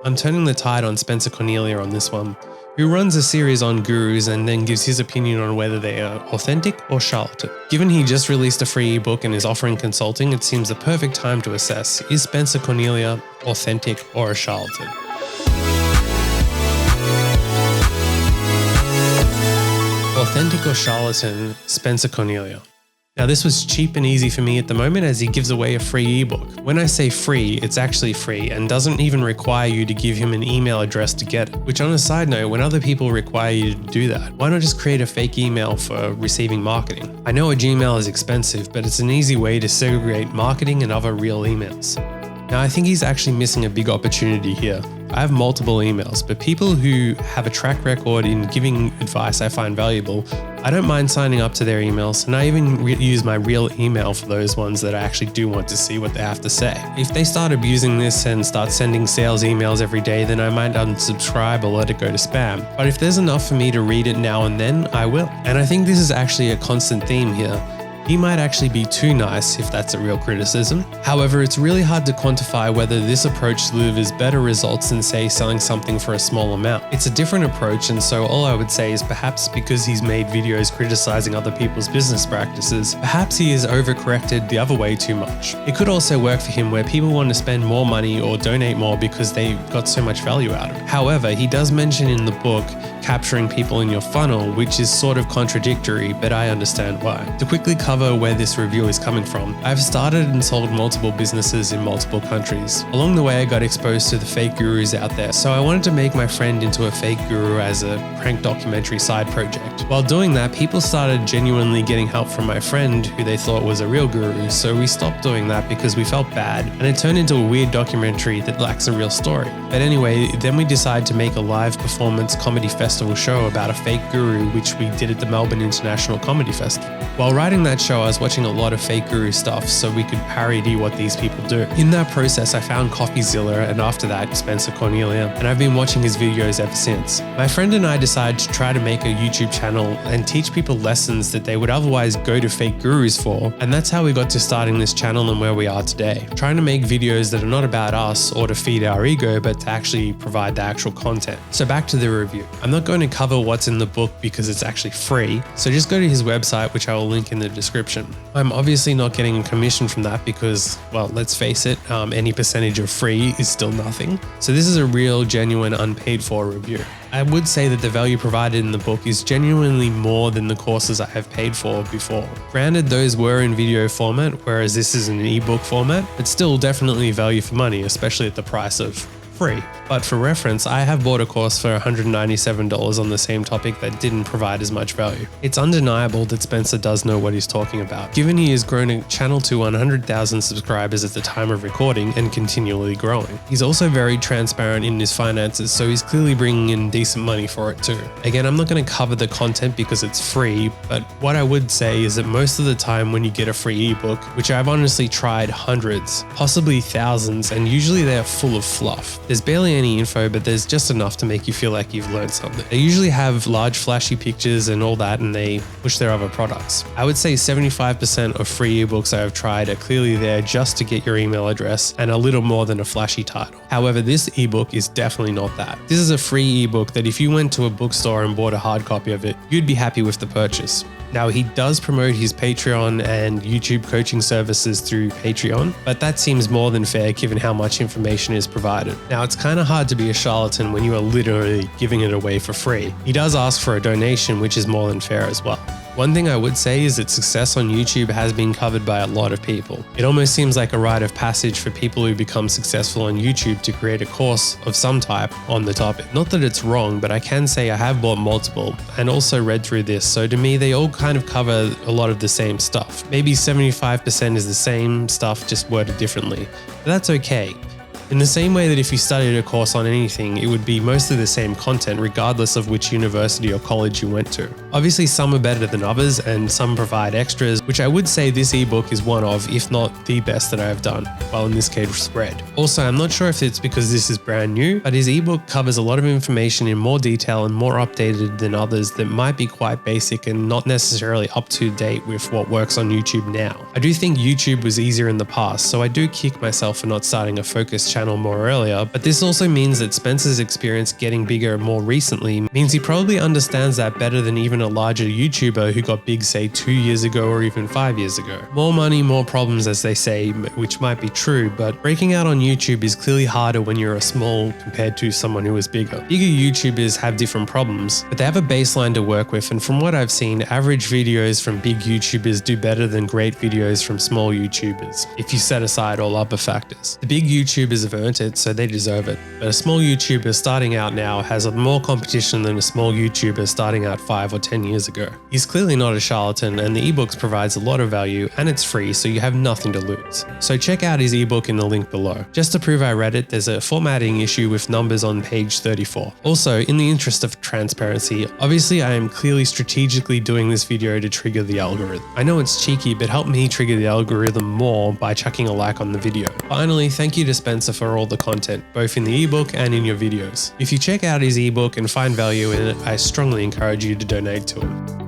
I'm turning the tide on Spencer Cornelia on this one, who runs a series on gurus and then gives his opinion on whether they are authentic or charlatan. Given he just released a free ebook and is offering consulting, it seems the perfect time to assess, is Spencer Cornelia authentic or a charlatan? Authentic or charlatan, Spencer Cornelia. Now this was cheap and easy for me at the moment as he gives away a free ebook. When I say free, it's actually free and doesn't even require you to give him an email address to get it. Which on a side note, when other people require you to do that, why not just create a fake email for receiving marketing? I know a Gmail is expensive, but it's an easy way to segregate marketing and other real emails. Now I think he's actually missing a big opportunity here. I have multiple emails, but people who have a track record in giving advice I find valuable, I don't mind signing up to their emails, and I even use my real email for those ones that I actually do want to see what they have to say. If they start abusing this and start sending sales emails every day, then I might unsubscribe or let it go to spam. But if there's enough for me to read it now and then, I will. And I think this is actually a constant theme here. He might actually be too nice if that's a real criticism. However, it's really hard to quantify whether this approach delivers better results than, say, selling something for a small amount. It's a different approach, and so all I would say is perhaps because he's made videos criticizing other people's business practices, perhaps he has overcorrected the other way too much. It could also work for him where people want to spend more money or donate more because they got so much value out of it. However, he does mention in the book capturing people in your funnel, which is sort of contradictory, but I understand why. To quickly cover where this review is coming from, I've started and sold multiple businesses in multiple countries. Along the way, I got exposed to the fake gurus out there, so I wanted to make my friend into a fake guru as a prank documentary side project. While doing that, people started genuinely getting help from my friend who they thought was a real guru, so we stopped doing that because we felt bad, and it turned into a weird documentary that lacks a real story. But anyway, then we decided to make a live performance comedy festival show about a fake guru, which we did at the Melbourne International Comedy Festival. While writing that show, I was watching a lot of fake guru stuff so we could parody what these people do. In that process, I found CoffeeZilla, and after that, Spencer Cornelia, and I've been watching his videos ever since. My friend and I decided to try to make a YouTube channel and teach people lessons that they would otherwise go to fake gurus for, and that's how we got to starting this channel and where we are today. Trying to make videos that are not about us or to feed our ego, but to actually provide the actual content. So back to the review. I'm not going to cover what's in the book because it's actually free, so just go to his website, which I will link in the description. I'm obviously not getting a commission from that because, well, let's face it, any percentage of free is still nothing. So this is a real, genuine, unpaid for review. I would say that the value provided in the book is genuinely more than the courses I have paid for before. Granted, those were in video format, whereas this is an ebook format, but still definitely value for money, especially at the price of free. But for reference, I have bought a course for $197 on the same topic that didn't provide as much value. It's undeniable that Spencer does know what he's talking about, given he has grown a channel to 100,000 subscribers at the time of recording and continually growing. He's also very transparent in his finances, so he's clearly bringing in decent money for it too. Again, I'm not going to cover the content because it's free, but what I would say is that most of the time when you get a free ebook, which I've honestly tried hundreds, possibly thousands, and usually they're full of fluff. There's barely any info, but there's just enough to make you feel like you've learned something. They usually have large flashy pictures and all that, and they push their other products. I would say 75% of free ebooks I have tried are clearly there just to get your email address and a little more than a flashy title. However, this ebook is definitely not that. This is a free ebook that if you went to a bookstore and bought a hard copy of it, you'd be happy with the purchase. Now, he does promote his Patreon and YouTube coaching services through Patreon, but that seems more than fair given how much information is provided. Now, it's kind of hard to be a charlatan when you are literally giving it away for free. He does ask for a donation, which is more than fair as well. One thing I would say is that success on YouTube has been covered by a lot of people. It almost seems like a rite of passage for people who become successful on YouTube to create a course of some type on the topic. Not that it's wrong, but I can say I have bought multiple and also read through this, so to me they all kind of cover a lot of the same stuff. Maybe 75% is the same stuff, just worded differently, but that's okay. In the same way that if you studied a course on anything, it would be mostly the same content regardless of which university or college you went to. Obviously some are better than others and some provide extras, which I would say this ebook is one of, if not the best that I have done, well in this case read. Also, I'm not sure if it's because this is brand new, but his ebook covers a lot of information in more detail and more updated than others that might be quite basic and not necessarily up to date with what works on YouTube now. I do think YouTube was easier in the past, so I do kick myself for not starting a focus channel more earlier, but this also means that Spencer's experience getting bigger more recently means he probably understands that better than even a larger YouTuber who got big, say 2 years ago or even 5 years ago. More money, more problems, as they say, which might be true, but breaking out on YouTube is clearly harder when you're a small compared to someone who is bigger. Bigger YouTubers have different problems, but they have a baseline to work with, and from what I've seen, average videos from big YouTubers do better than great videos from small YouTubers, if you set aside all other factors. The big YouTubers have earned it, so they deserve it, but a small YouTuber starting out now has more competition than a small YouTuber starting out 5 or 10 years ago. He's clearly not a charlatan, and the ebooks provides a lot of value, and it's free, so you have nothing to lose. So check out his ebook in the link below. Just to prove I read it, there's a formatting issue with numbers on page 34. Also, in the interest of transparency, obviously I am clearly strategically doing this video to trigger the algorithm. I know it's cheeky, but help me trigger the algorithm more by chucking a like on the video. Finally, thank you to Spencer for all the content, both in the ebook and in your videos. If you check out his ebook and find value in it, I strongly encourage you to donate to him.